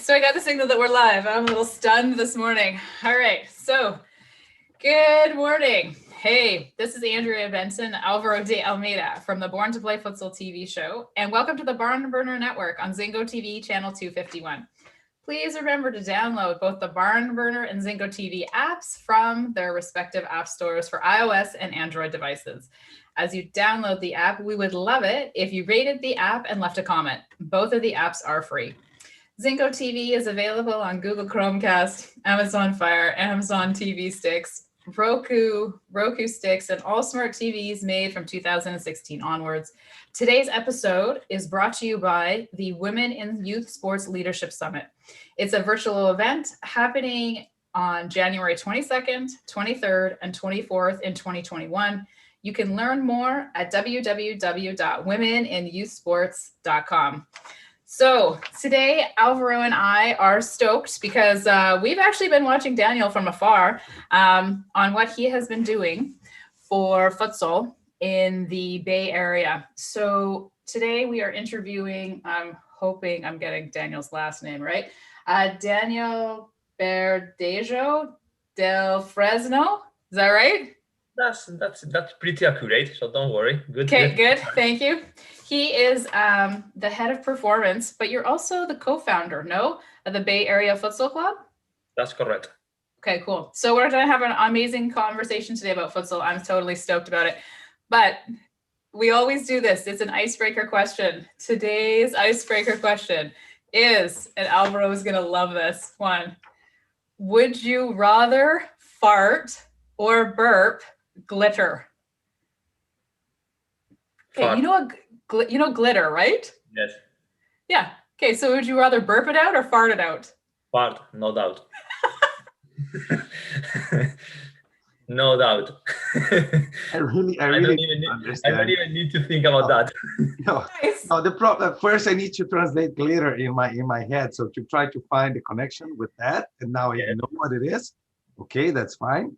So I got the signal that we're live. I'm a little stunned this morning. All right, so good morning. Hey, this is Andrea Benson, Alvaro de Almeida from the Born to Play Futsal TV show, and welcome to the Barn Burner Network on ZINGOTV channel 251. Please remember to download both the Barn Burner and ZINGOTV apps from their respective app stores for iOS and Android devices. As you download the app, we would love it if you rated the app and left a comment. Both of the apps are free. ZINGOTV is available on Google Chromecast, Amazon Fire, Amazon TV sticks, Roku sticks, and all smart TVs made from 2016 onwards. Today's episode is brought to you by the Women in Youth Sports Leadership Summit. It's a virtual event happening on January 22nd, 23rd, and 24th in 2021. You can learn more at www.womeninyouthsports.com. So today, Alvaro and I are stoked because we've actually been watching Daniel from afar on what he has been doing for futsal in the Bay Area. So today we are interviewing, I'm hoping I'm getting Daniel's last name right, Daniel Verdejo del Fresno. Is that right? That's pretty accurate, so don't worry. Good. Okay, good. Thank you. He is the head of performance, but you're also the co-founder, no, of the Bay Area Futsal Club? That's correct. Okay, cool. So we're going to have an amazing conversation today about futsal. I'm totally stoked about it. But we always do this. It's an icebreaker question. Today's icebreaker question is, and Alvaro is going to love this one, would you rather fart or burp glitter? Okay, Fart. You know glitter, right? Yes. Yeah. Okay, so would you rather burp it out or fart it out? Fart, no doubt. No doubt. I don't even need to think about that. No, Nice. no. The problem first, I need to translate glitter in my head. So to try to find the connection with that, and now I know what it is. Okay, that's fine.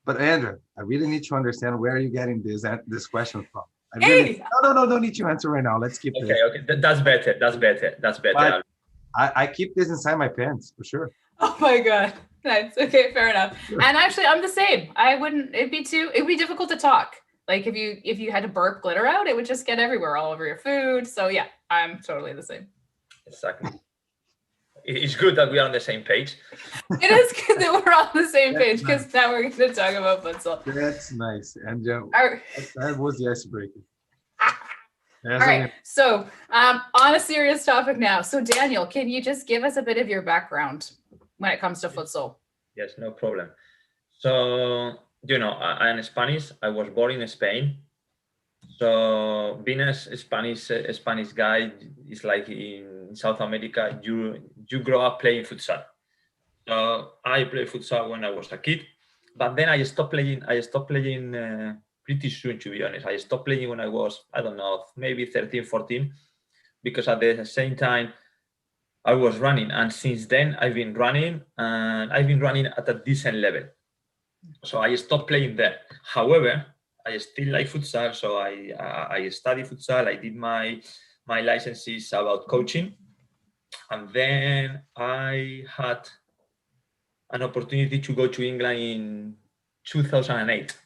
But Andrew, I really need to understand where you're getting this question from. No, don't need to answer right now. Let's keep this. Okay. That's better. But I keep this inside my pants for sure. Oh my God. Nice. Okay, fair enough. Sure. And actually, I'm the same. It'd be difficult to talk. Like if you had to burp glitter out, it would just get everywhere, all over your food. So yeah, I'm totally the same. Exactly. It's good that we are on the same page. It is good that we're on the same page because now we're going to talk about futsal. That's nice. And that was the icebreaker. All right. So on a serious topic now. So Daniel, can you just give us a bit of your background when it comes to futsal? Yes, no problem. So, I'm Spanish. I was born in Spain. So being a Spanish guy is like in South America, you grow up playing futsal. So I played futsal when I was a kid, but then I stopped playing pretty soon, to be honest. I stopped playing when I was, I don't know, maybe 13, 14, because at the same time I was running. And since then I've been running, and I've been running at a decent level. So I stopped playing there. However, I still like futsal, so I studied futsal. I did my licenses about coaching, and then I had an opportunity to go to England in 2008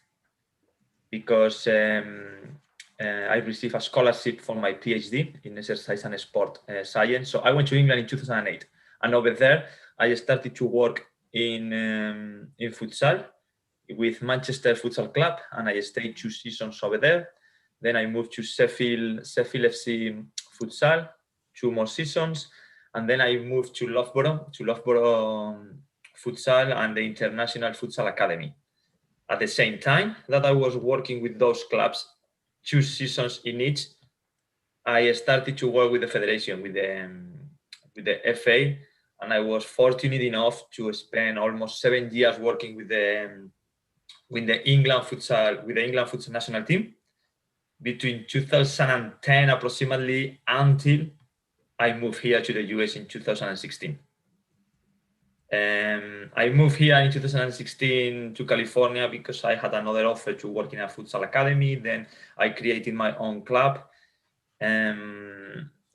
because I received a scholarship for my PhD in exercise and sport science. So I went to England in 2008, and over there I started to work in futsal with Manchester Futsal Club, and I stayed 2 seasons over there. Then I moved to Sheffield FC Futsal, 2 more seasons, and then I moved to Loughborough Futsal and the International Futsal Academy. At the same time that I was working with those clubs, 2 seasons in each, I started to work with the federation, with the FA, and I was fortunate enough to spend almost 7 years working with the England futsal national team between 2010 approximately until I moved here to the US in 2016. I moved here in 2016 to California because I had another offer to work in a futsal academy. Then I created my own club.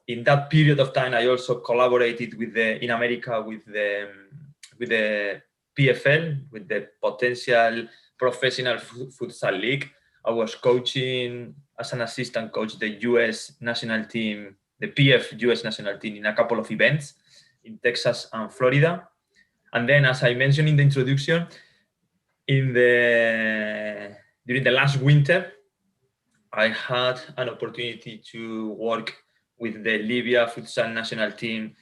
in that period of time, I also collaborated with in America with the PFL, with the Potential Professional Futsal League. I was coaching as an assistant coach the US national team, the PF US national team, in a couple of events in Texas and Florida. And then, as I mentioned in the introduction, during the last winter, I had an opportunity to work with the Libya futsal national team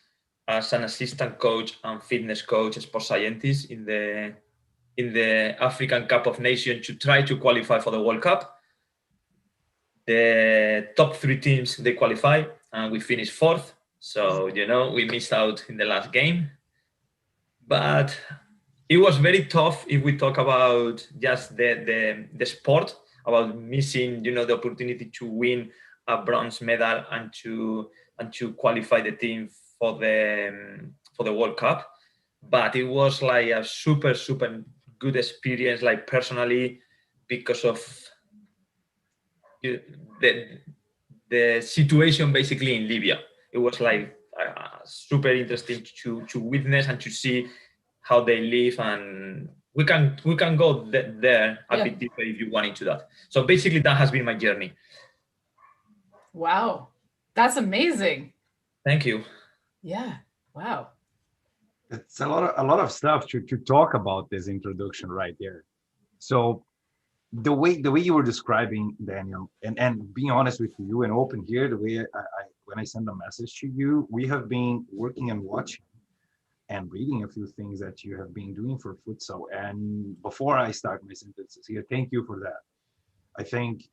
as an assistant coach and fitness coach, sports scientist in the African Cup of Nations to try to qualify for the World Cup. The top 3 teams, they qualify, and we finished 4th. So, we missed out in the last game. But it was very tough if we talk about just the sport, about missing, the opportunity to win a bronze medal and to qualify the team for the World Cup. But it was like a super, super good experience, like personally, because of the situation basically in Libya. It was like super interesting to witness and to see how they live, and we can go there a bit deeper if you want into that. So basically, that has been my journey. Wow, that's amazing. Thank you. Yeah. Wow. It's a lot of stuff to talk about this introduction right there. So the way you were describing, Daniel, and being honest with you and open here, the way I when I send a message to you, we have been working and watching and reading a few things that you have been doing for futsal. And before I start my sentences here, thank you for that. I think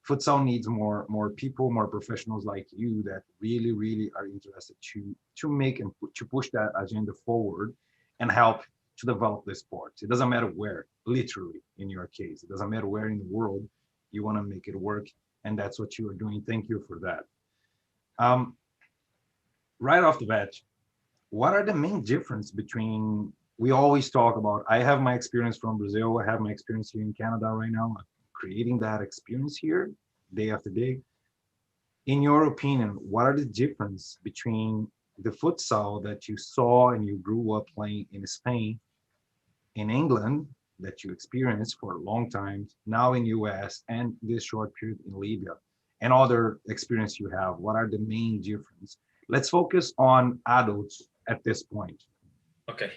futsal needs more people, more professionals like you that really are interested to make and to push that agenda forward and help to develop the sport. It doesn't matter where, literally in your case, it doesn't matter where in the world you want to make it work, and that's what you are doing. Thank you for that. Right off the bat, what are the main difference between, we always talk about, I have my experience from Brazil, I have my experience here in Canada right now, I'm creating that experience here day after day. In your opinion, what are the difference between the futsal that you saw and you grew up playing in Spain, in England, that you experienced for a long time, now in US, and this short period in Libya, and other experience you have? What are the main difference? Let's focus on adults at this point. Okay.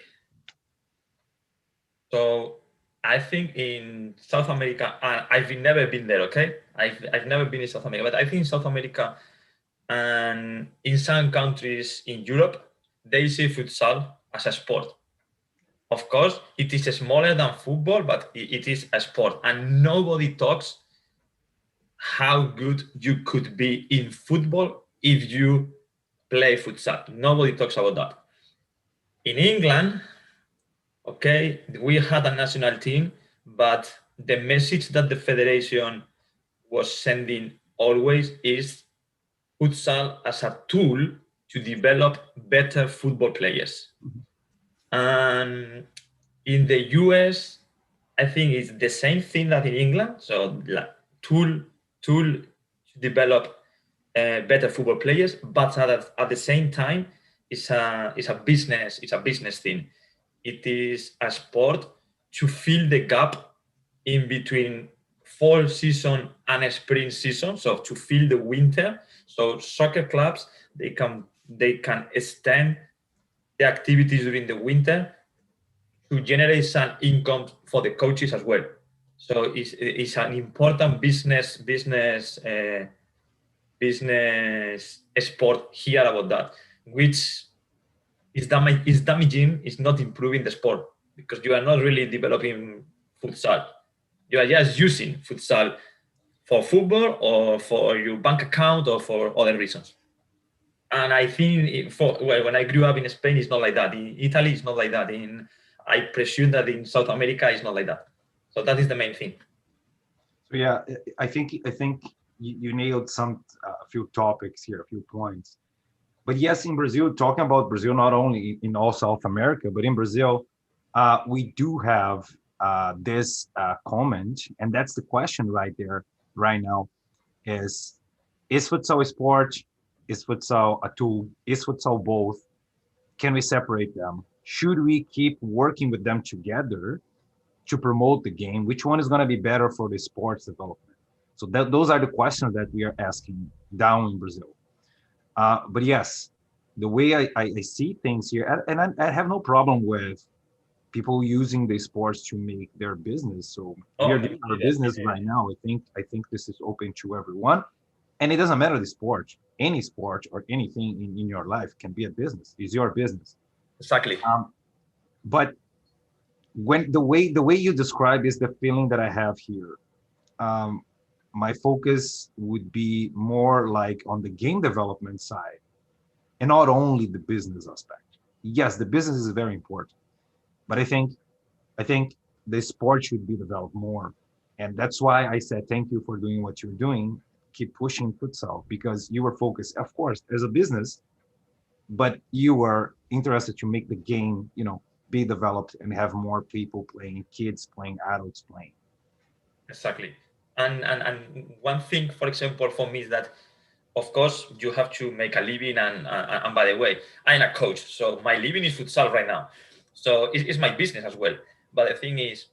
So I think in South America, I've never been there, okay? I've never been in South America, but I think in South America and in some countries in Europe, they see futsal as a sport. Of course, it is smaller than football, but it is a sport. And nobody talks how good you could be in football if you play futsal. Nobody talks about that. In England, okay, we had a national team, but the message that the federation was sending always is futsal as a tool to develop better football players. And in the US, I think it's the same thing that in England. So like tool to develop better football players, but at the same time, it's a business thing. It is a sport to fill the gap in between fall season and spring season. So to fill the winter. So soccer clubs, they can extend the activities during the winter to generate some income for the coaches as well. So it's an important business sport here about that, which is damaging, is not improving the sport, because you are not really developing futsal. You are just using futsal for football or for your bank account or for other reasons. And I think when I grew up in Spain, it's not like that. In Italy, it's not like that. I presume that in South America, it's not like that. So that is the main thing. So yeah, I think you nailed a few topics here, a few points. But yes, in Brazil, talking about Brazil, not only in all South America, but in Brazil, we do have this comment, and that's the question right there, right now, is futsal a sport? Is futsal a tool? Is futsal both? Can we separate them? Should we keep working with them together to promote the game? Which one is going to be better for the sports development? So those are the questions that we are asking down in Brazil. But yes, the way I see things here, and I have no problem with people using the sports to make their business. So we Oh, are me doing our neither. business right now. I think this is open to everyone, and it doesn't matter the sport. Any sport or anything in your life can be a business. It's your business. Exactly. But when the way you describe is the feeling that I have here. Um, my focus would be more like on the game development side and not only the business aspect. Yes, the business is very important, but I think the sport should be developed more. And that's why I said thank you for doing what you're doing. Keep pushing futsal because you were focused, of course, as a business, but you were interested to make the game, be developed and have more people playing, kids playing, adults playing. Exactly. And one thing, for example, for me is that, of course, you have to make a living. And by the way, I'm a coach, so my living is futsal right now. So it's my business as well. But the thing is,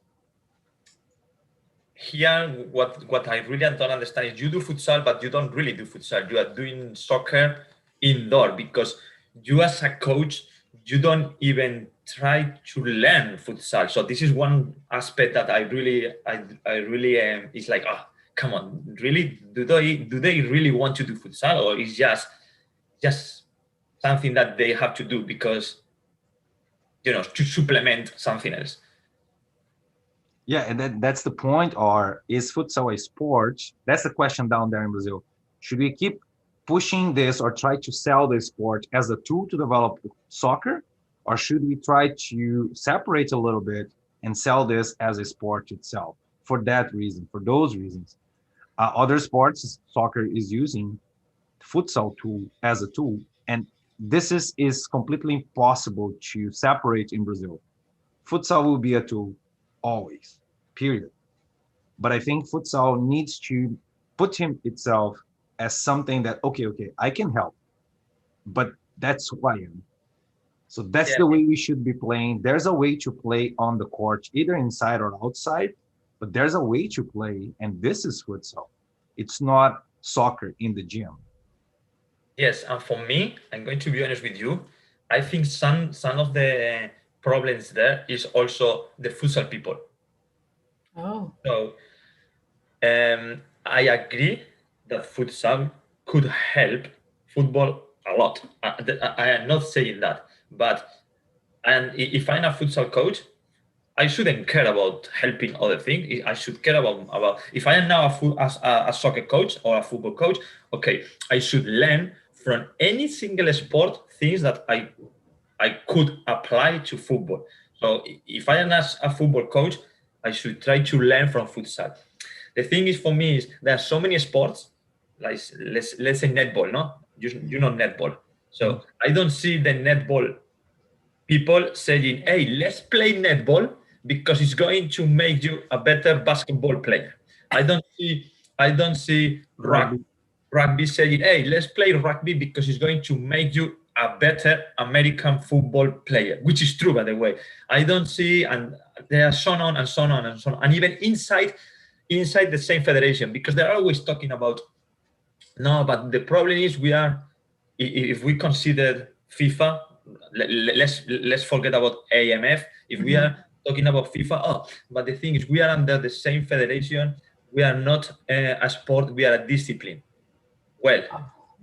here, what I really don't understand is you do futsal, but you don't really do futsal. You are doing soccer indoor because you, as a coach, you don't even try to learn futsal. So this is one aspect that I really is like, oh, come on, really? Do they really want to do futsal, or is just something that they have to do because to supplement something else? Yeah, and that's the point. Or is futsal a sport? That's the question down there in Brazil. Should we keep pushing this or try to sell this sport as a tool to develop soccer? Or should we try to separate a little bit and sell this as a sport itself? For that reason, for those reasons. Other sports, soccer is using futsal tool as a tool. And this is completely impossible to separate in Brazil. Futsal will be a tool always, period. But I think futsal needs to put him itself as something that, okay, I can help, but that's who I am. So that's Yeah. the way we should be playing. There's a way to play on the court, either inside or outside, but there's a way to play, and this is futsal. It's not soccer in the gym. Yes, and for me, I'm going to be honest with you. I think some of the problems there is also the futsal people. Oh, So I agree that futsal could help football a lot. I am not saying that, but if I'm a futsal coach, I shouldn't care about helping other things. I should care about if I am now a soccer coach or a football coach. Okay, I should learn from any single sport things that I could apply to football. So if I am a football coach, I should try to learn from futsal. The thing is, for me, is there are so many sports, like let's say netball, no? You know netball. So I don't see the netball people saying, hey, let's play netball because it's going to make you a better basketball player. I don't see Rugby. rugby saying, hey, let's play rugby because it's going to make you a better American football player, which is true, by the way. I don't see, and there are so on and so on and so on, and even inside the same federation, because they're always talking about, no, but the problem is if we consider FIFA, let's forget about AMF. If we are talking about FIFA, but the thing is, we are under the same federation. We are not a sport. We are a discipline. Well,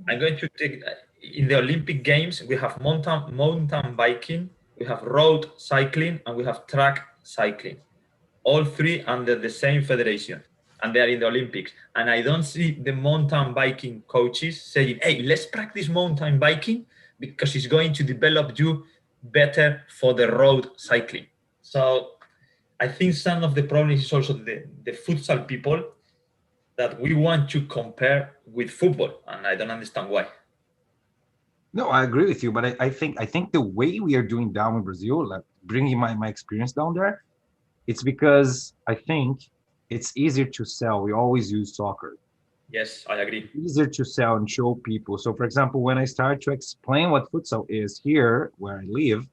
I'm going to take in the Olympic Games. We have mountain biking, we have road cycling, and we have track cycling. All three under the same federation, and they are in the Olympics. And I don't see the mountain biking coaches saying, hey, let's practice mountain biking because it's going to develop you better for the road cycling. So I think some of the problem is also the futsal people that we want to compare with football, and I don't understand why. No, I agree with you, but I think the way we are doing down in Brazil, like bringing my experience down there, it's because I think it's easier to sell. We always use soccer. Yes, I agree. Easier to sell and show people. So for example, when I start to explain what futsal is here where I live,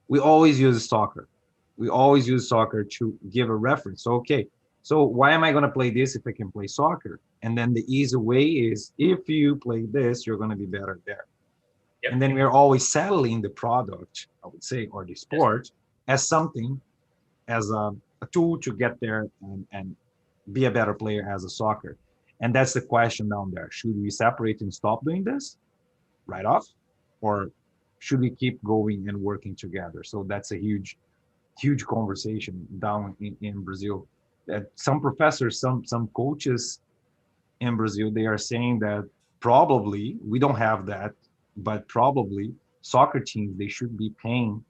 we always use soccer. We always use soccer to give a reference. So, okay, so why am I going to play this if I can play soccer? And then the easy way is if you play this, you're going to be better there. Yep. And then we're always settling the product, I would say, or the sport as something, as a tool to get there and be a better player as a soccer. And that's the question down there. Should we separate and stop doing this right off? Or should we keep going and working together? So that's a huge conversation down in Brazil. That some professors, some coaches in Brazil, they are saying that probably we don't have that, but probably soccer teams, they should be paying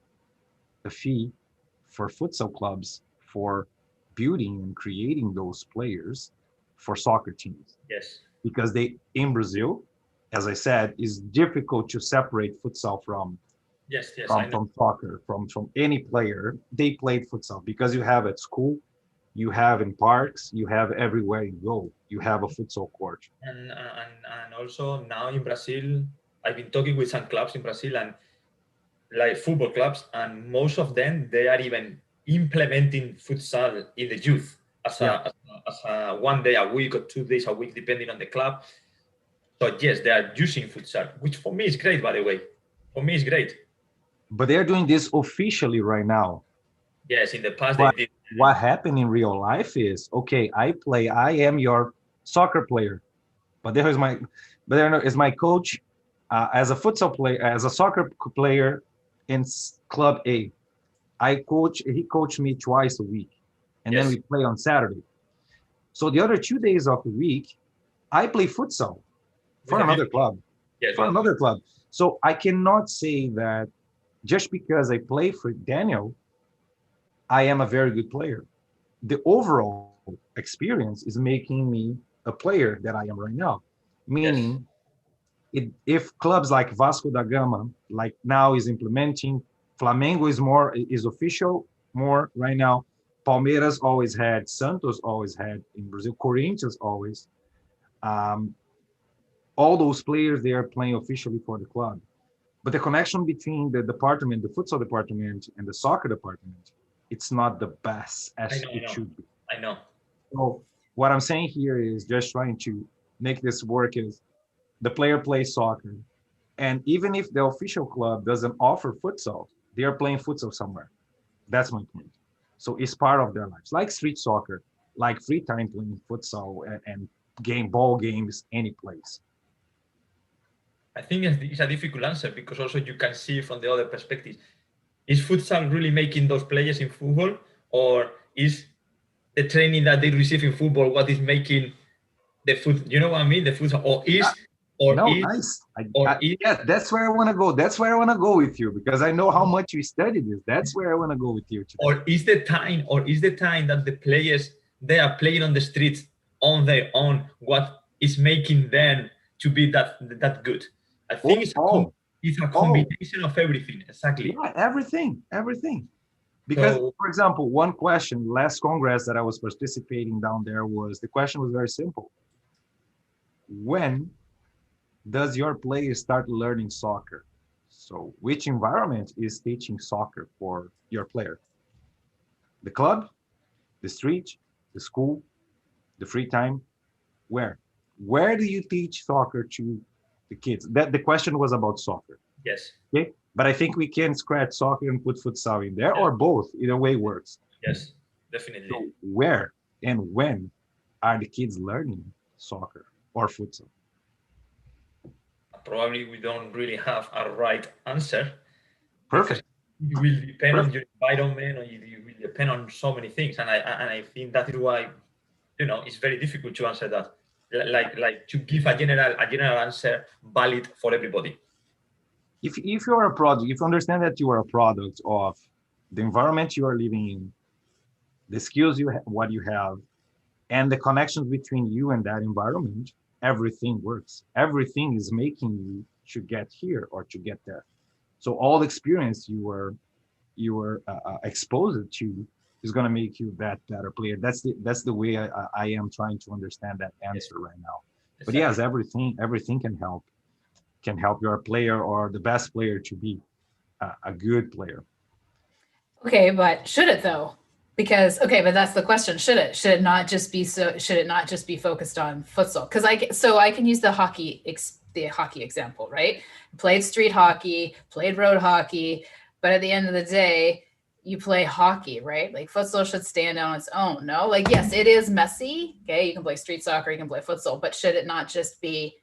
a fee for futsal clubs for building and creating those players for soccer teams. Yes. Because they in Brazil, as I said, is difficult to separate futsal from Yes, from soccer, from any player. They played futsal because you have at school, you have in parks, you have everywhere you go. You have a futsal court. And also now in Brazil, I've been talking with some clubs in Brazil and like football clubs, and most of them they are even implementing futsal in the youth as a 1 day a week or 2 days a week, depending on the club. So yes, they are using futsal, which for me is great, by the way. For me, it's great. But they're doing this officially right now. Yes, in the past But they did. what happened in real life is, okay, I am your soccer player, but there is my coach as a futsal player, as a soccer player in club A. He coached me twice a week, and then Yes. we play on Saturday. So the other 2 days of the week, I play futsal for another club, Yes, for another club. So I cannot say that just because I play for Daniel, I am a very good player. The overall experience is making me a player that I am right now. Meaning, if clubs like Vasco da Gama, like now is implementing, Flamengo is official more right now. Palmeiras always had, Santos always had in Brazil, Corinthians always. Um, all those players, they are playing officially for the club. But the connection between the department, the futsal department, and the soccer department, it's not the best as it should be. I know. So what I'm saying here is just trying to make this work is the player plays soccer. And even if the official club doesn't offer futsal, they are playing futsal somewhere. That's my point. So it's part of their lives, like street soccer, like free time playing futsal and ball games, any place. I think it's a difficult answer because also you can see from the other perspective. Is futsal really making those players in football, or is the training that they receive in football what is making the foot? You know what I mean? The futsal, Nice. Yeah, that's where I want to go. That's where I want to go with you because I know how much you studied this. That's where I want to go with you today. Or is the time that the players they are playing on the streets on their own what is making them to be that good? I think it's a combination of everything. Exactly. Yeah, everything. Because, for example, one question, last Congress that I was participating down there the question was very simple. When does your player start learning soccer? So which environment is teaching soccer for your player? The club, the street, the school, the free time? Where? Where do you teach soccer to the kids? The question was about soccer. Yes. Okay. But I think we can scratch soccer and put futsal in there, or both. Either way works. Yes, definitely. So where and when are the kids learning soccer or futsal? Probably we don't really have a right answer. Perfect. It will depend on your environment, or it will depend on so many things, and I think that is why it's very difficult to answer that. Like to give a general answer valid for everybody. If you're a product, if you understand that you are a product of the environment you are living in, the skills what you have, and the connections between you and that environment, everything works. Everything is making you to get here or to get there. So all the experience you were exposed to is going to make you that better player. That's the way I am trying to understand that answer right now. But yes, everything can help your player or the best player to be a good player. Okay, but should it though? Because okay, but that's the question. Should it? Should it not just be so? Should it not just be focused on futsal? Because I can use the hockey example, right? Played street hockey, played road hockey, but at the end of the day, you play hockey, right? Like futsal should stand on its own. No, like yes, it is messy. Okay, you can play street soccer, you can play futsal, but should it not just be?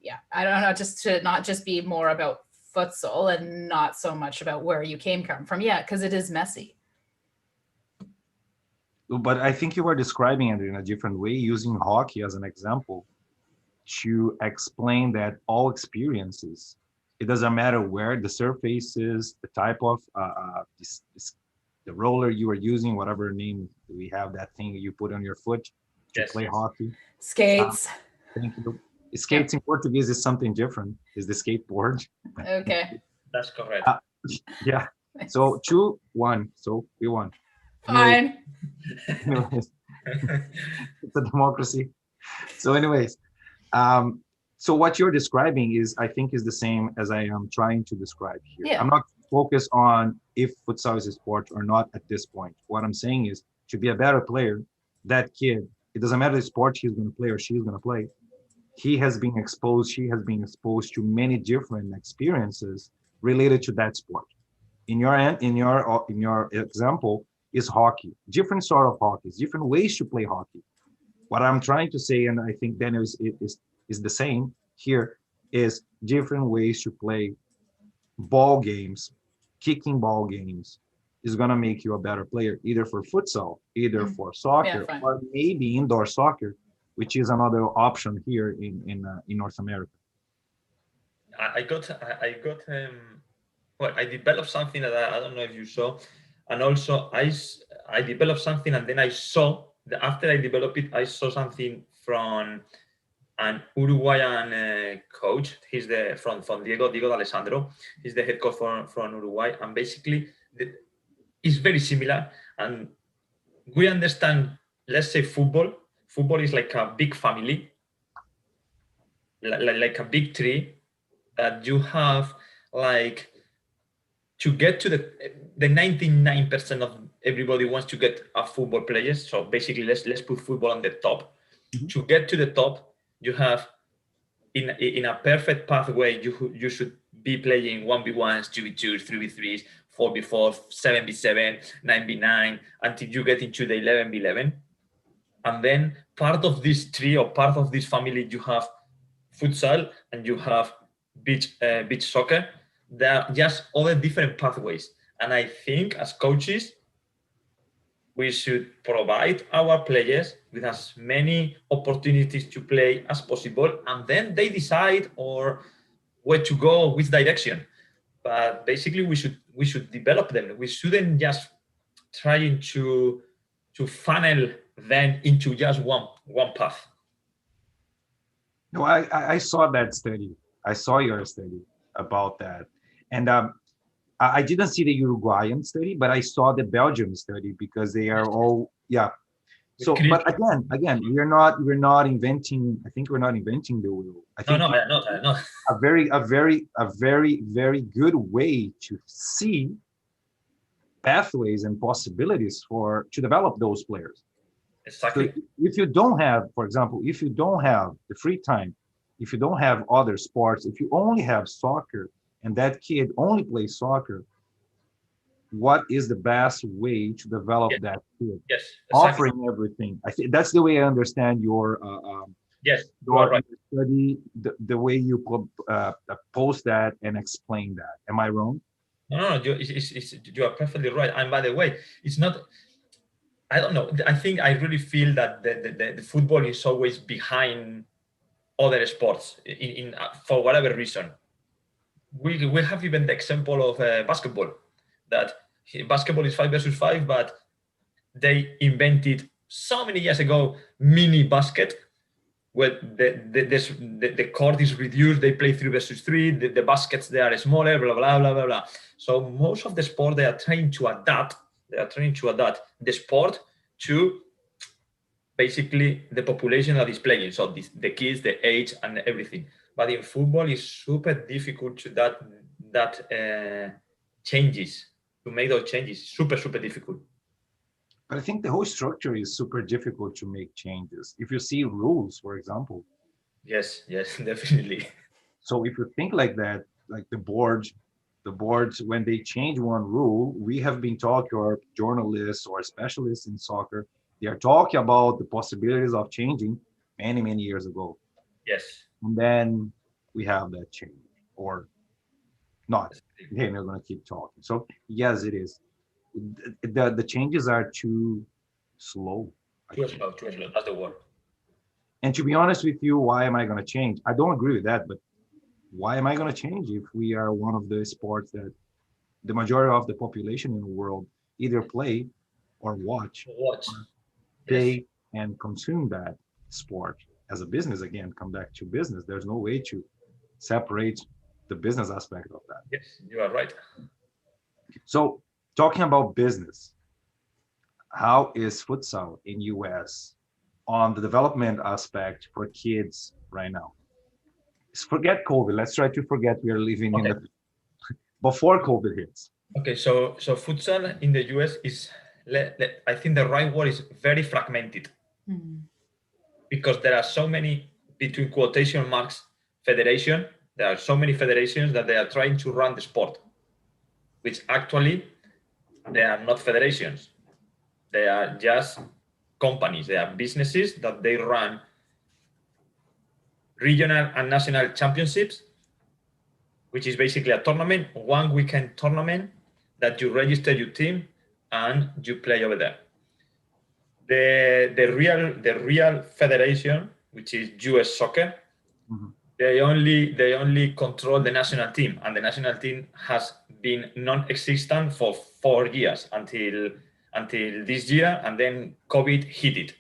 Yeah, I don't know. Just should it not just be more about futsal and not so much about where you came from? Yeah, because it is messy. But I think you were describing it in a different way, using hockey as an example to explain that all experiences, it doesn't matter where the surface is, the type of the roller you are using, whatever name we have, that thing you put on your foot to play hockey. Skates. Thank you. Skates in Portuguese is something different. Is the skateboard? Okay. That's correct. Yeah. So 2-1. So we won. Fine. Anyways, it's a democracy. So anyways, so what you're describing is, I think, is the same as I am trying to describe here. Yeah. I'm not focused on if futsal is a sport or not at this point. What I'm saying is, to be a better player, that kid, it doesn't matter the sport he's going to play or she's going to play, she has been exposed to many different experiences related to that sport. In your example is hockey, different sort of hockey, different ways to play hockey. What I'm trying to say, and I think Daniel is the same here, is different ways to play ball games, kicking ball games is going to make you a better player, either for futsal, either for soccer, or maybe indoor soccer, which is another option here in North America. I developed something that I don't know if you saw, and also I developed something, and then I saw that after I developed it, I saw something from an Uruguayan coach. He's from Diego D'Alessandro. He's the head coach from Uruguay, and basically it's very similar. And we understand, let's say football. Football is like a big family, like a big tree that you have, like, to get to the 99% of everybody wants to get a football players. So basically, let's put football on the top. Mm-hmm. To get to the top, you have in a perfect pathway, you should be playing 1v1s, 2v2s, 3v3s, 4v4, 7v7, 9v9, until you get into the 11v11. And then part of this tree or part of this family, you have futsal and you have beach soccer. There are just other different pathways. And I think as coaches, we should provide our players with as many opportunities to play as possible, and then they decide or where to go, which direction. But basically, we should develop them. We shouldn't just trying to funnel them into just one path. No, I saw that study. I saw your study about that, and I didn't see the Uruguayan study, but I saw the Belgium study, because they are all, yeah. So, but again, we're not inventing. I think we're not inventing the wheel. I think I'm not. A very good way to see pathways and possibilities to develop those players. Exactly. So if you don't have, for example, if you don't have the free time, if you don't have other sports, if you only have soccer, and that kid only plays soccer, what is the best way to develop that kid? Yes, exactly. Offering everything. I think that's the way I understand your yes, you are right. Study, the way you post that and explain that. Am I wrong? No, you are perfectly right. And by the way, it's not. I don't know. I think I really feel that the football is always behind other sports in for whatever reason. We have even the example of basketball, that basketball is 5 versus 5, but they invented so many years ago mini basket, where the court is reduced, they play 3 versus 3, the baskets, they are smaller, blah, blah, blah, blah, blah. So most of the sport, they are trying to adapt the sport to basically the population that is playing, so the kids, the age, and everything. But in football, it's super difficult to changes to make those changes. Super difficult. But I think the whole structure is super difficult to make changes. If you see rules, for example. Yes, definitely. So if you think like that, like the boards, when they change one rule, we have been talking, or journalists or specialists in soccer, they are talking about the possibilities of changing many years ago. Yes. And then we have that change, or not. Hey, we're going to keep talking. So yes, it is. The changes are too slow. Too slow. That's the word. And to be honest with you, why am I going to change? I don't agree with that, but why am I going to change if we are one of the sports that the majority of the population in the world either play or watch, or pay yes. and consume that sport as a business? Again, come back to business. There's no way to separate the business aspect of that. Yes, you are right. So talking about business, how is futsal in US on the development aspect for kids right now? Forget COVID. Let's try to forget we are living in the before COVID hits. Okay, so futsal in the US is, I think the right word is very fragmented, because there are so many, between quotation marks, federation. There are so many federations that they are trying to run the sport, which actually they are not federations. They are just companies. They are businesses that they run regional and national championships, which is basically a tournament, one weekend tournament that you register your team and you play over there. The real federation, which is US Soccer, they only control the national team, and the national team has been non-existent for 4 years until this year, and then COVID hit it.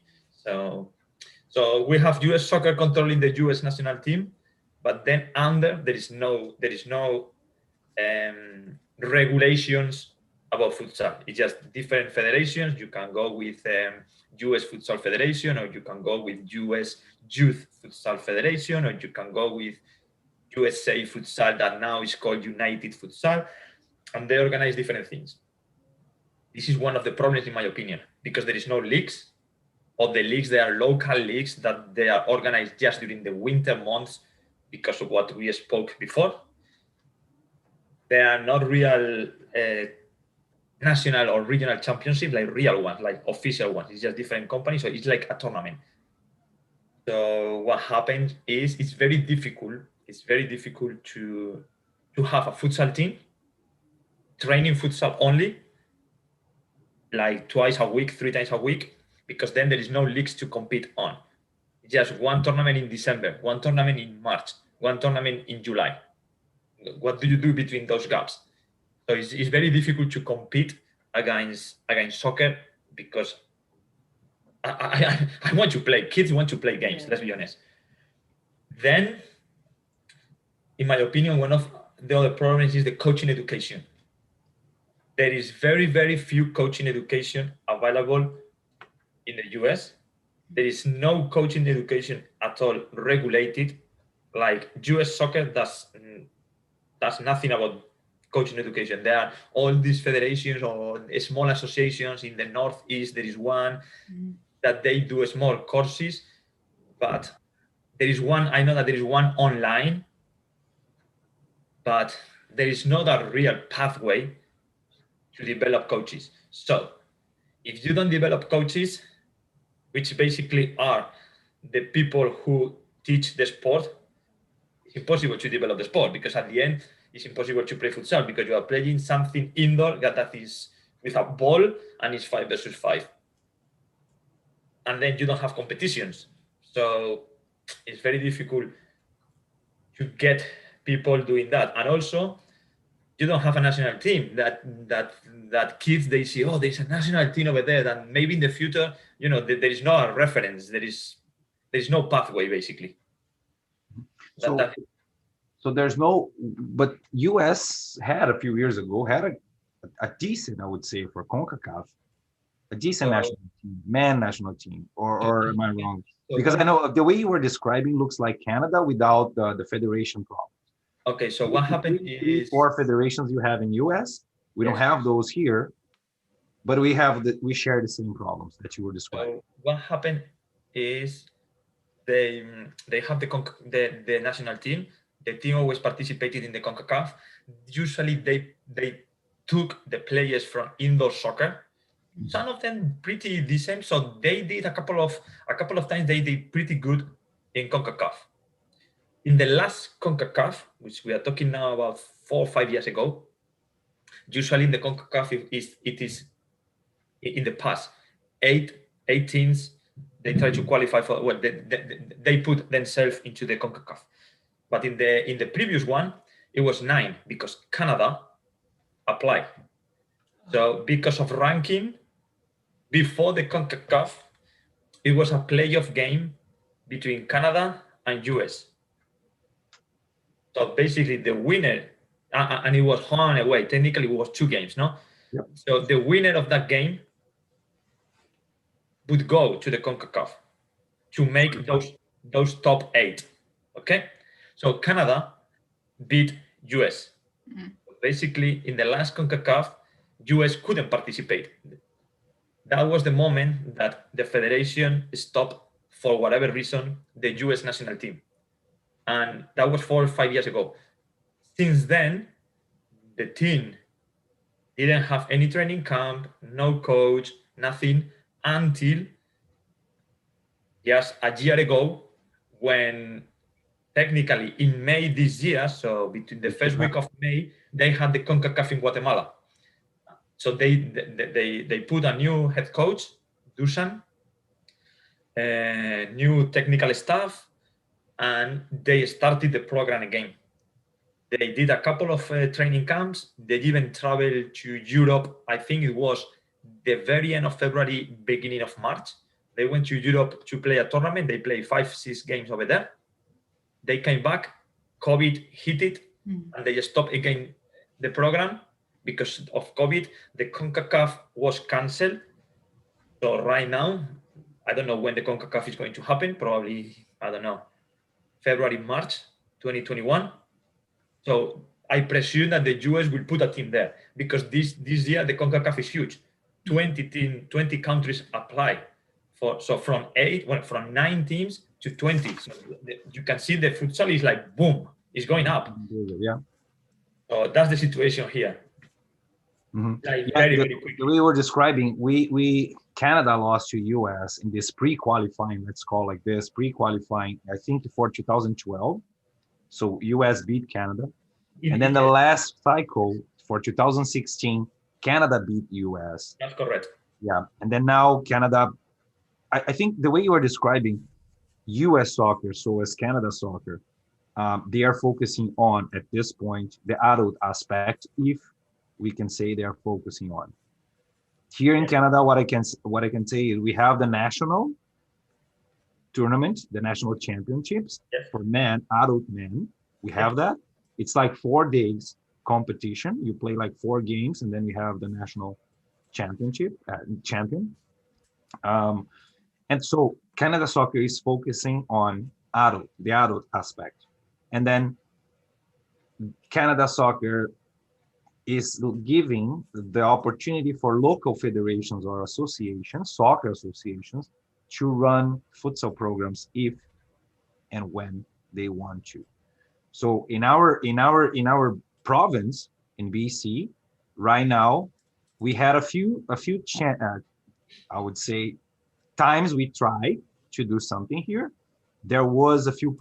So we have US Soccer controlling the US national team, but then there is no regulations about futsal. It's just different federations. You can go with US Futsal Federation, or you can go with US Youth Futsal Federation, or you can go with USA Futsal, that now is called United Futsal, and they organize different things. This is one of the problems, in my opinion, because there is no leagues. Or the leagues, they are local leagues that they are organized just during the winter months because of what we spoke before. They are not real national or regional championship, like real ones, like official ones. It's just different companies, so it's like a tournament. So what happens is it's very difficult. It's very difficult to have a futsal team training futsal only, like twice a week, 3 times a week, because then there is no leagues to compete on. It's just one tournament in December, one tournament in March, one tournament in July. What do you do between those gaps? So it's very difficult to compete against soccer, because I want to play. Kids want to play games, let's be honest. Then, in my opinion, one of the other problems is the coaching education. There is very few coaching education available in the US. There is no coaching education at all regulated. Like US Soccer does nothing about coaching education. There are all these federations or small associations in the Northeast. There is one that they do small courses, but there is one, I know that there is one online, but there is not a real pathway to develop coaches. So if you don't develop coaches, which basically are the people who teach the sport, it's impossible to develop the sport, because at the end, it's impossible to play futsal because you are playing something indoor that is with a ball and it's 5 versus 5. And then you don't have competitions. So it's very difficult to get people doing that. And also, you don't have a national team that kids, they see, oh, there's a national team over there, and maybe in the future, there is no reference. There is no pathway, basically. So there's no, but US had a few years ago, had a decent, I would say, for CONCACAF, A decent So- national team, man national team, or am I wrong? So Because what- I know the way you were describing looks like Canada without the federation problem. Okay, so what happened Three, is, four federations you have in US, we don't Yes. have those here, but we share the same problems that you were describing. so what happened is they have the national team. The team always participated in the CONCACAF. Usually they took the players from indoor soccer. Some of them pretty decent. So they did a couple of times they did pretty good in CONCACAF. In the last CONCACAF, which we are talking now about 4 or 5 years ago, usually in the CONCACAF it is in the past eight teams they try to qualify for, well, they put themselves into the CONCACAF. But in the previous one, it was 9 because Canada applied. So because of ranking, before the CONCACAF, it was a playoff game between Canada and US. So basically the winner, and it was home and away. Technically it was 2 games, no? Yep. So the winner of that game would go to the CONCACAF to make those top 8. Okay, so Canada beat US. Basically, in the last CONCACAF, US couldn't participate. That was the moment that the federation stopped, for whatever reason, the US national team, and that was 4 or 5 years ago. Since then, the team didn't have any training camp, no coach, nothing, until just a year ago, when technically in May this year, so between the first week of May, they had the CONCACAF in Guatemala. So they put a new head coach, Dusan, new technical staff, and they started the program again. They did a couple of training camps. They even traveled to Europe. I think it was the very end of February, beginning of March. They went to Europe to play a tournament. They played 5-6 games over there. They came back, COVID hit it, and they stopped again the program because of COVID. The CONCACAF was cancelled. So right now, I don't know when the CONCACAF is going to happen. Probably, I don't know, February, March 2021. So I presume that the US will put a team there because this year the CONCACAF is huge. 20 countries apply for, so from 9 teams to 20. So you can see the futsal is like boom, it's going up. Yeah. So that's the situation here. Like Yeah, very the quickly. way you were describing, we Canada lost to US in this pre-qualifying, let's call like this, pre-qualifying, I think for 2012. So US beat Canada. And then the last cycle for 2016, Canada beat US. That's correct. Yeah. And then now Canada, I think the way you are describing US soccer, so as Canada soccer, they are focusing on, at this point, the adult aspect, if we can say they are focusing on. Here in Canada, what I can say is we have the national tournament, the national championships for men, adult men. We have that. It's like 4 days competition. You play like 4 games, and then we have the national championship champion. And so Canada Soccer is focusing on the adult aspect, and then Canada Soccer is giving the opportunity for local federations or associations, soccer associations, to run futsal programs if and when they want to. So in our province in BC, right now, we had a few I would say times we tried to do something here. There were a few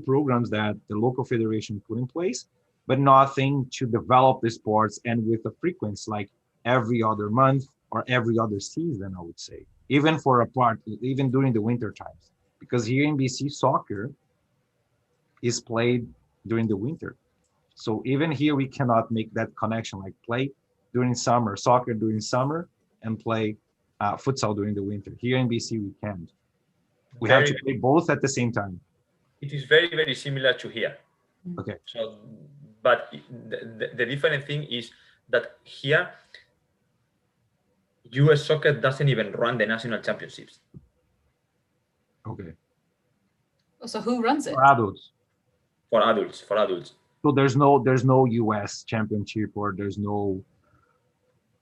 programs that the local federation put in place, but nothing to develop the sports and with a frequency like every other month or every other season, I would say, even even during the winter times, because here in BC, soccer is played during the winter. So even here, we cannot make that connection, like play during summer, soccer during summer, and play futsal during the winter. Here in BC, we can't. We have to play both at the same time. It is very, very similar to here. Okay. So, but the different thing is that here, US soccer doesn't even run the national championships. Okay. So who runs it? For adults. For adults. So there's no US championship, or there's no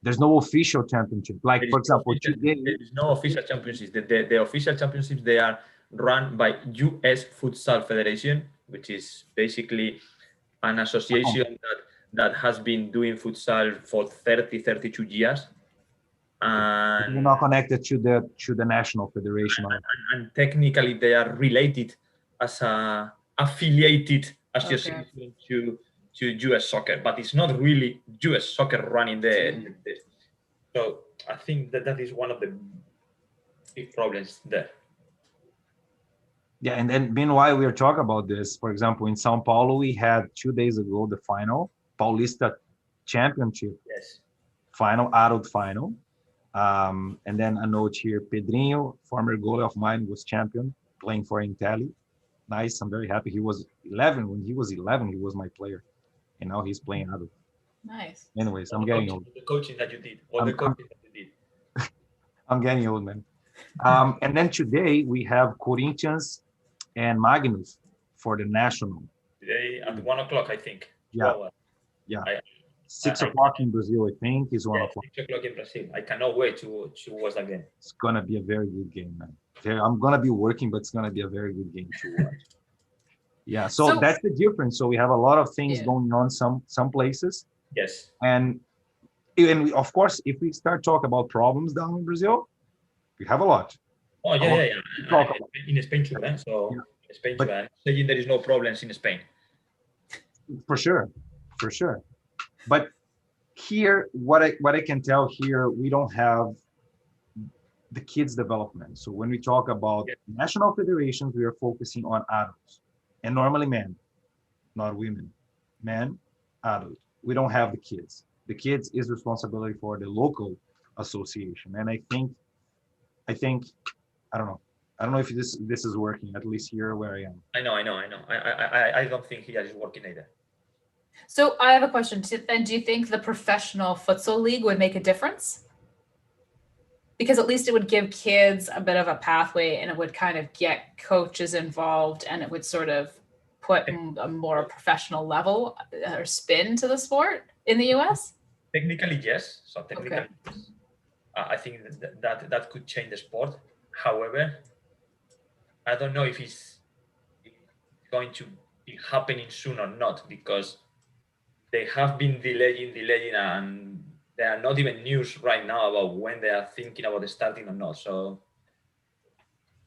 official championship. Like, for example, today, there is no official championships. The official championships, they are run by US Futsal Federation, which is basically an association that has been doing futsal for 32 years. And you're not connected to the national federation. and technically they are related as a affiliated association to US soccer, but it's not really US soccer running the so I think that is one of the big problems there. Yeah, and then meanwhile we're talking about this. For example, in Sao Paulo, we had 2 days ago the final Paulista Championship. Yes. Final, adult final. And then a note here, Pedrinho, former goalie of mine, was champion, playing for Intelli. Nice, I'm very happy. He was 11. When he was 11, he was my player. And now he's playing adult. Nice. Anyways, I'm getting old. The coaching that you did. I'm getting old, man. And then today we have Corinthians and Magnus for the national. Today at 1 o'clock, I think. Yeah. Well, yeah. 6 o'clock in Brazil, I think, is 1 o'clock. 6 o'clock in Brazil. I cannot wait to watch that game. It's gonna be a very good game, man. I'm gonna be working, but it's gonna be a very good game to watch. Yeah, so that's the difference. So we have a lot of things going on some places. Yes. And of course, if we start talking about problems down in Brazil, we have a lot. Oh yeah. In Spain too, eh? So in Spain too. I'm saying there is no problems in Spain. For sure. But here, what I can tell here, we don't have the kids development. So when we talk about national federations, we are focusing on adults, and normally men, not women. Men, adults. We don't have the kids. The kids is responsibility for the local association. And I think I don't know if this is working, at least here where I am. I know. I don't think here is working either. So I have a question. And do you think the professional futsal league would make a difference? Because at least it would give kids a bit of a pathway, and it would kind of get coaches involved, and it would sort of put a more professional level or spin to the sport in the US? Technically, yes. So technically, yes. I think that could change the sport. However, I don't know if it's going to be happening soon or not, because they have been delaying, and there are not even news right now about when they are thinking about starting or not. So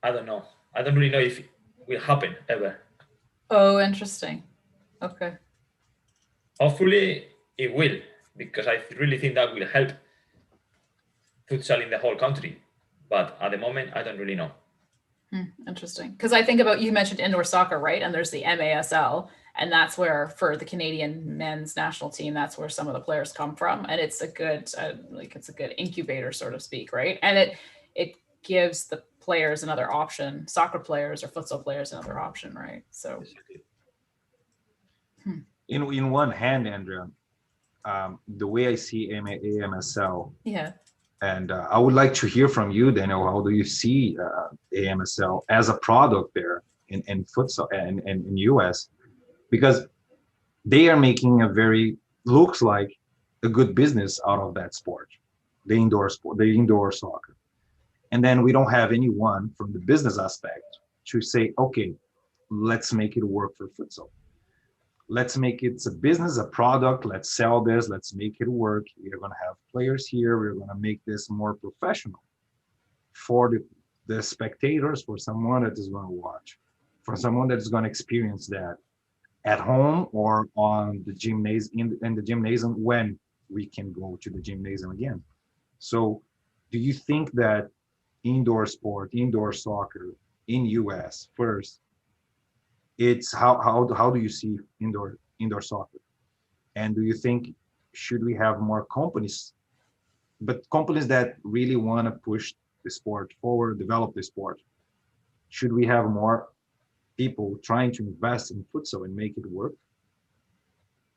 I don't know. I don't really know if it will happen ever. Oh, interesting. Okay. Hopefully it will, because I really think that will help futsal in the whole country. But at the moment, I don't really know. Interesting. Because I think about, you mentioned indoor soccer, right? And there's the MASL, and that's where, for the Canadian men's national team, that's where some of the players come from. And it's a good, it's a good incubator, so to speak, right? And it gives the players another option, soccer players or futsal players another option, right? So. In one hand, Andrea, the way I see AMSL. Yeah. And I would like to hear from you, Daniel. How do you see AMSL as a product there in futsal and in US? Because they are making looks like a good business out of that sport, the indoor soccer. And then we don't have anyone from the business aspect to say, okay, let's make it work for futsal. Let's make it a business, a product. Let's sell this. Let's make it work. We're going to have players here. We're going to make this more professional for the spectators, for someone that is going to watch, for someone that is going to experience that at home or on the gymnasium, in the gymnasium, when we can go to the gymnasium again. So do you think that indoor sport, indoor soccer in US first, it's how do you see indoor soccer? And do you think, should we have more companies, but companies that really want to push the sport forward, develop the sport? Should we have more people trying to invest in futsal and make it work?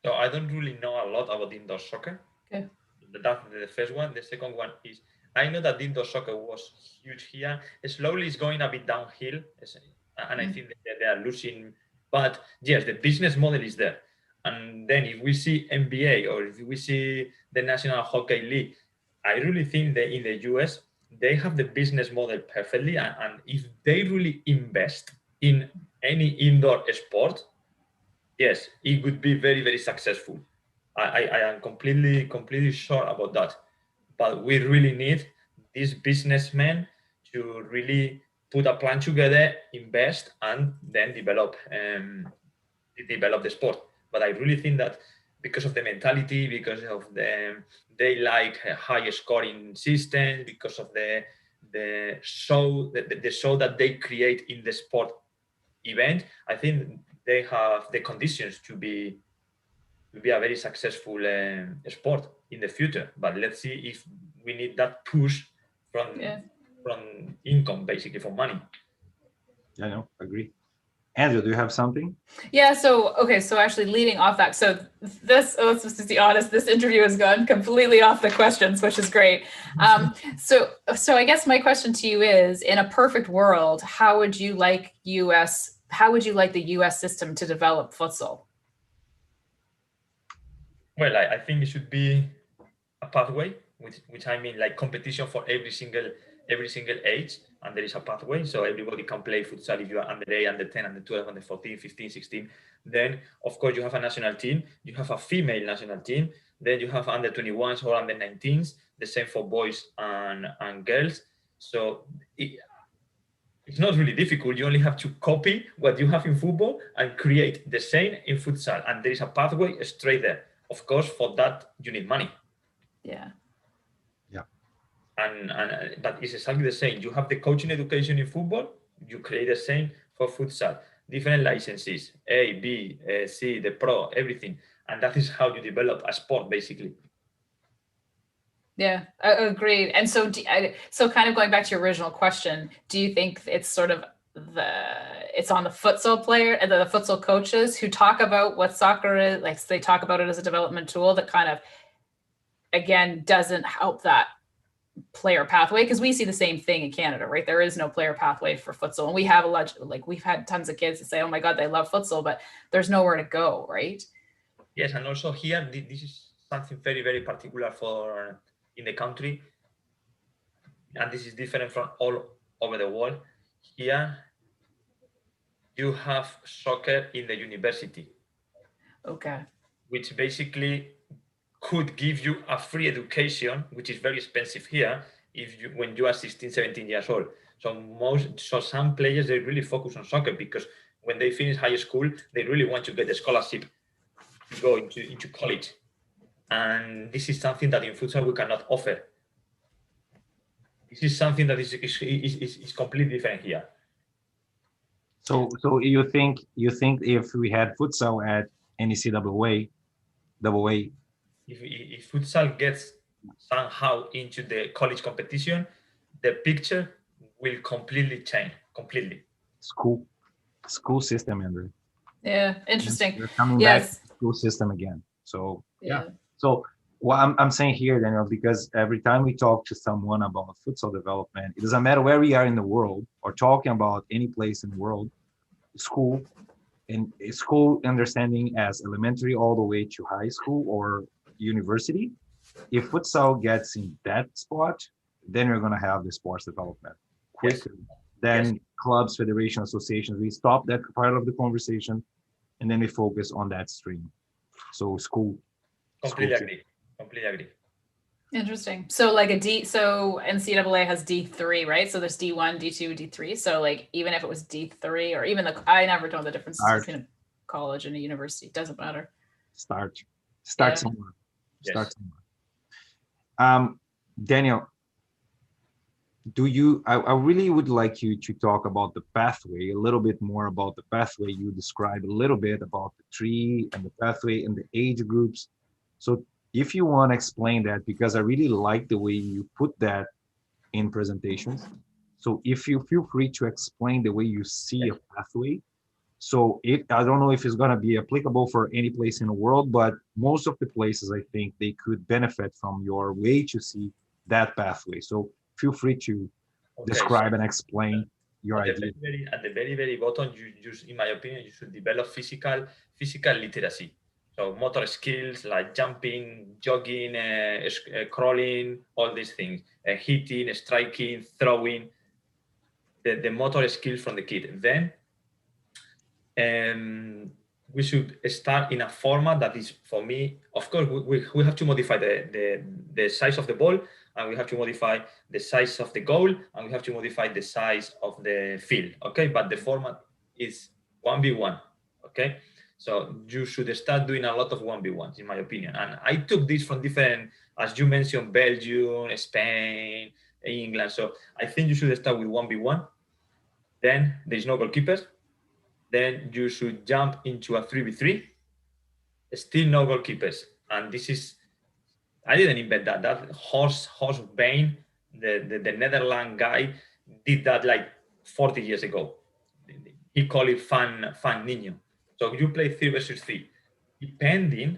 So I don't really know a lot about indoor soccer. Okay. That's the first one. The second one is, I know that indoor soccer was huge here. Slowly it's going a bit downhill, and I think that they are losing. But yes, the business model is there. And then if we see NBA or if we see the National Hockey League, I really think that in the US, they have the business model perfectly. And if they really invest in any indoor sport, yes, it would be very, very successful. I am completely sure about that. But we really need these businessmen to really put a plan together, invest, and then develop the sport. But I really think that because of the mentality, because of they like a high scoring systems, because of the show that they create in the sport event, I think they have the conditions to be a very successful sport in the future. But let's see if we need that push from income, basically from money. I know, agree. Andrew, do you have something? Yeah, so okay, so actually leading off that, so this, let's just be honest, this interview has gone completely off the questions, which is great. So I guess my question to you is, in a perfect world, how would you like the US system to develop futsal? Well, I think it should be a pathway, which I mean like competition for every single age, and there is a pathway, so everybody can play futsal if you are under 8, under 10, under 12, under 14, 15, 16. Then of course you have a national team, you have a female national team, then you have under 21s or under 19s, the same for boys and girls. So it's not really difficult. You only have to copy what you have in football and create the same in futsal, and there is a pathway straight there. Of course, for that you need money. Yeah. But it's exactly the same. You have the coaching education in football, you create the same for futsal. Different licenses, A, B, C, the pro, everything. And that is how you develop a sport, basically. Yeah, agreed. And so, so kind of going back to your original question, do you think it's sort of it's on the futsal player and the futsal coaches who talk about what soccer is, like they talk about it as a development tool that kind of, again, doesn't help that player pathway? Because we see the same thing in Canada, right? There is no player pathway for futsal, and we have we've had tons of kids that say, "Oh my God, they love futsal," but there's nowhere to go, right? Yes, and also here, this is something very, very particular for in the country, and this is different from all over the world. Here, you have soccer in the university. Okay. Which basically could give you a free education, which is very expensive here when you are 16, 17 years old. So some players, they really focus on soccer because when they finish high school, they really want to get a scholarship to go into college. And this is something that in futsal we cannot offer. This is something that is completely different here. So you think if we had futsal at NCAA, if futsal gets somehow into the college competition, the picture will completely change. Completely. School system, Andrew. Yeah, interesting. You're coming back to the school system again. So yeah. So what I'm saying here, Daniel, because every time we talk to someone about futsal development, it doesn't matter where we are in the world or talking about any place in the world, school understanding as elementary all the way to high school or university. If futsal gets in that spot, then we're going to have the sports development quicker than clubs, federation, associations. We stop that part of the conversation and then we focus on that stream. So school. Completely agree. Interesting. So like so NCAA has D3, right? So there's D1, D2, D3. So like even if it was D3 or even I never know the difference between a college and a university. It doesn't matter. Start somewhere. Yes. Start somewhere. Daniel, I really would like you to talk about the pathway, a little bit more about the pathway. You described a little bit about the tree and the pathway and the age groups. So if you want to explain that, because I really like the way you put that in presentations. So if you feel free to explain the way you see a pathway. So I don't know if it's going to be applicable for any place in the world, but most of the places, I think they could benefit from your way to see that pathway. So feel free to Okay, describe so and explain your at the idea. at the very bottom, in my opinion, you should develop physical literacy. So motor skills like jumping, jogging, crawling, all these things, hitting, striking, throwing, the motor skills from the kid. Then we should start in a format that is, for me, of course, we have to modify the size of the ball, and we have to modify the size of the goal, and we have to modify the size of the field, okay? But the format is 1v1, okay? So you should start doing a lot of 1v1s, in my opinion. And I took this from different, as you mentioned, Belgium, Spain, England. So I think you should start with 1v1. Then there's no goalkeepers. Then you should jump into a 3v3. Still no goalkeepers. And this is, I didn't invent that. That Horst Bain, the Netherlands guy, did that like 40 years ago. He called it fan niño. So you play 3 versus 3. Depending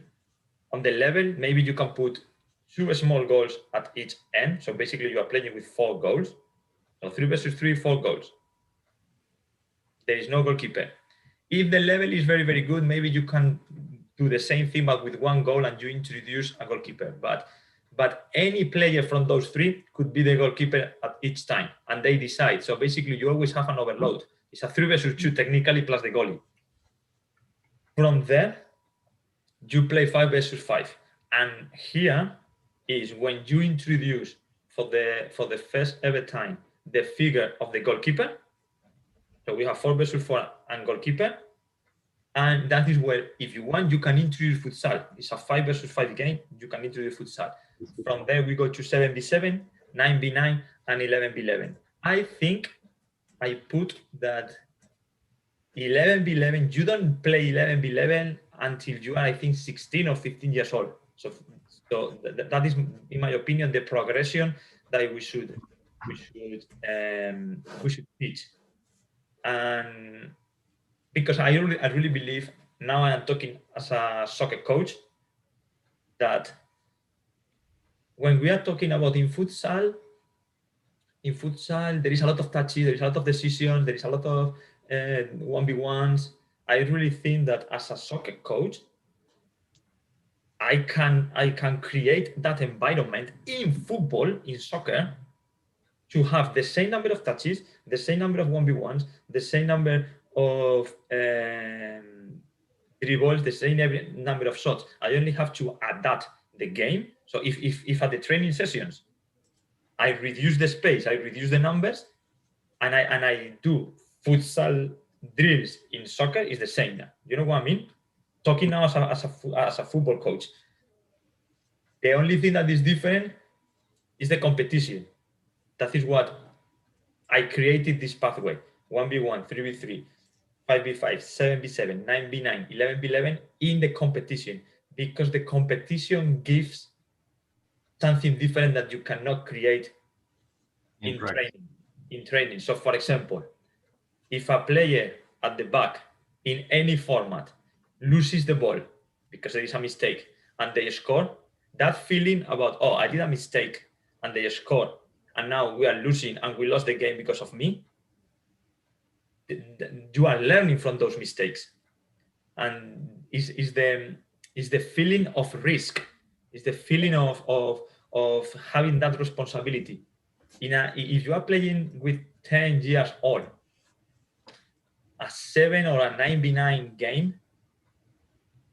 on the level, maybe you can put 2 small goals at each end. So basically you are playing with 4 goals. So 3 versus 3, 4 goals. There is no goalkeeper. If the level is very, very good, maybe you can do the same thing, but with 1 goal, and you introduce a goalkeeper. But any player from those 3 could be the goalkeeper at each time, and they decide. So basically, you always have an overload. It's a 3 versus 2 technically plus the goalie. From there, you play 5 versus 5, and here is when you introduce for the first ever time the figure of the goalkeeper. So we have 4 versus 4 and goalkeeper. And that is where, if you want, you can introduce futsal. It's a 5 versus 5 game. You can introduce futsal. From there, we go to 7v7, 9v9, and 11v11. I think I put that 11v11, you don't play 11v11 until you are, I think, 16 or 15 years old. So that is, in my opinion, the progression that we should teach. And because I really believe, now I am talking as a soccer coach, that when we are talking about in futsal, there is a lot of touches, there is a lot of decisions, there is a lot of 1v1s. I really think that as a soccer coach, I can create that environment in football, in soccer, to have the same number of touches, the same number of 1v1s, the same number of dribbles, the same number of shots. I only have to adapt the game. So if at the training sessions, I reduce the space, I reduce the numbers, and I do futsal drills in soccer, is the same now. You know what I mean? Talking now as a football coach. The only thing that is different is the competition. That is what I created, this pathway: 1v1, 3v3, 5v5, 7v7, 9v9, 11v11 in the competition, because the competition gives something different that you cannot create in training. So for example, if a player at the back in any format loses the ball because there is a mistake and they score, that feeling about, oh, I did a mistake and they scored, and now we are losing and we lost the game because of me, you are learning from those mistakes. And is the feeling of risk, is the feeling of having that responsibility. If you are playing with 10 years old, a 7 or a 9v9 game,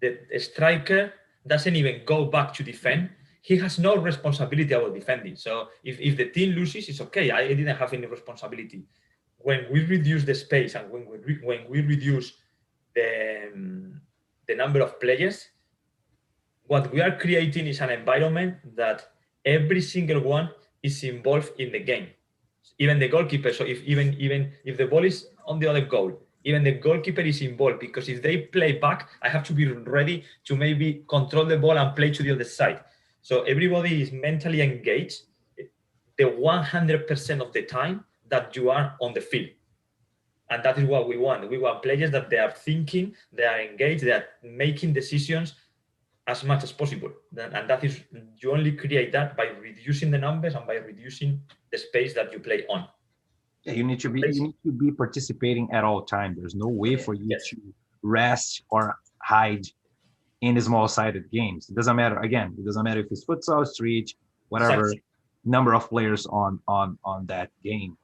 the striker doesn't even go back to defend. He has no responsibility about defending. So if the team loses, it's okay. I didn't have any responsibility. When we reduce the space and when we reduce the number of players, what we are creating is an environment that every single one is involved in the game. Even the goalkeeper. So even if the ball is on the other goal, even the goalkeeper is involved, because if they play back, I have to be ready to maybe control the ball and play to the other side. So everybody is mentally engaged the 100% of the time that you are on the field. And that is what we want. We want players that they are thinking, they are engaged, they are making decisions as much as possible. And that is, you only create that by reducing the numbers and by reducing the space that you play on. Yeah, you need to be participating at all time. There's no way for you to rest or hide in the small-sided games. It doesn't matter. Again, it doesn't matter if it's futsal, street, whatever, Exactly. number of players on that game.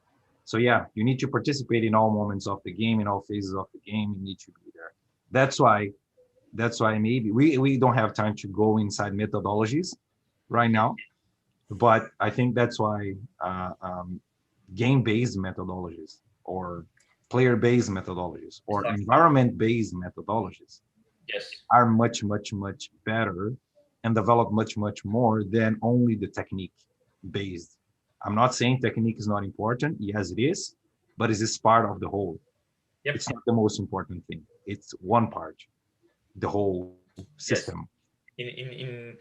So yeah, you need to participate in all moments of the game, in all phases of the game. You need to be there. That's why maybe we don't have time to go inside methodologies right now, but I think that's why game-based methodologies or player-based methodologies or environment-based methodologies are much better and develop much more than only the technique based. I'm not saying technique is not important. Yes, it is, but it's just part of the whole. It's not the most important thing. It's one part, the whole system. In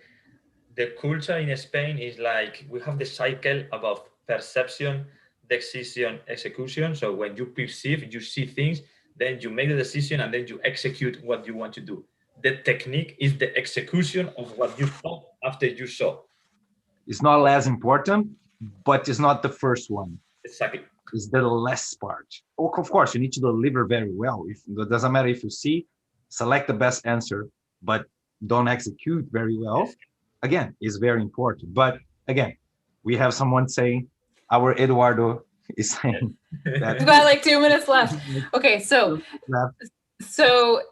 the culture in Spain is like we have the cycle about perception, decision, execution. So when you perceive, you see things, then you make the decision, and then you execute what you want to do. The technique is the execution of what you thought after you saw. It's not less important, but it's not the first one. Exactly. It's the less part. Oh, of course, you need to deliver very well. It doesn't matter if you see, select the best answer, but don't execute very well. Again, is very important. But again, we have someone saying, our Eduardo is saying that. We've got like 2 minutes left. Okay, so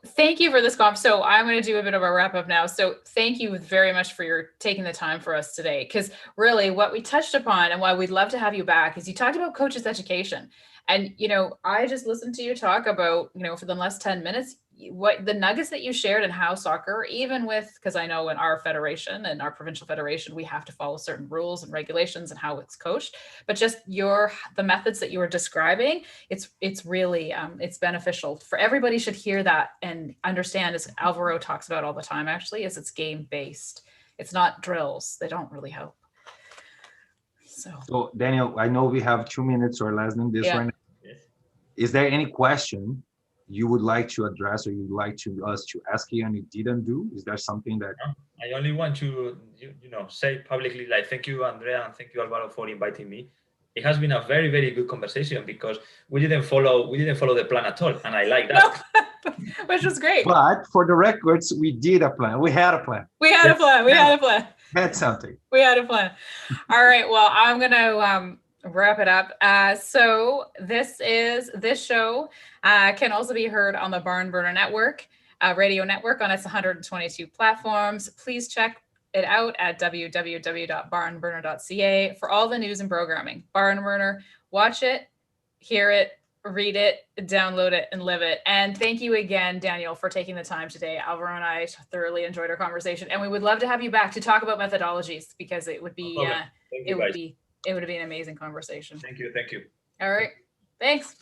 thank you for this conference. So I'm going to do a bit of a wrap up now. So thank you very much for your taking the time for us today, because really what we touched upon and why we'd love to have you back is you talked about coaches education. And, you know, I just listened to you talk about, you know, for the last 10 minutes, what the nuggets that you shared and how soccer, even with, because I know in our federation and our provincial federation, we have to follow certain rules and regulations and how it's coached, but just the methods that you were describing, it's really, it's beneficial for everybody. Should hear that and understand, as Alvaro talks about all the time, actually, is it's game based. It's not drills. They don't really help. So Daniel, I know we have 2 minutes or less than this right now. Yes. Is there any question you would like to address or you'd like us to ask you and you didn't do? Is there something that... I only want to, you know, say publicly, like, thank you, Andrea, and thank you, Alvaro, for inviting me. It has been a very, very good conversation because we didn't follow the plan at all, and I like that. No, which was great. But for the records, we did a plan. We had a plan. We had a plan. We had a plan. That's something. We had a plan. All right. Well, I'm gonna wrap it up. So this show can also be heard on the Barn Burner Network, radio network on its 122 platforms. Please check it out at www.barnburner.ca for all the news and programming. Barn Burner, watch it, hear it, read it, download it, and live it. And thank you again, Daniel, for taking the time today. Alvaro and I thoroughly enjoyed our conversation, and we would love to have you back to talk about methodologies, because it would be it would be an amazing conversation. Thank you. All right. Thanks.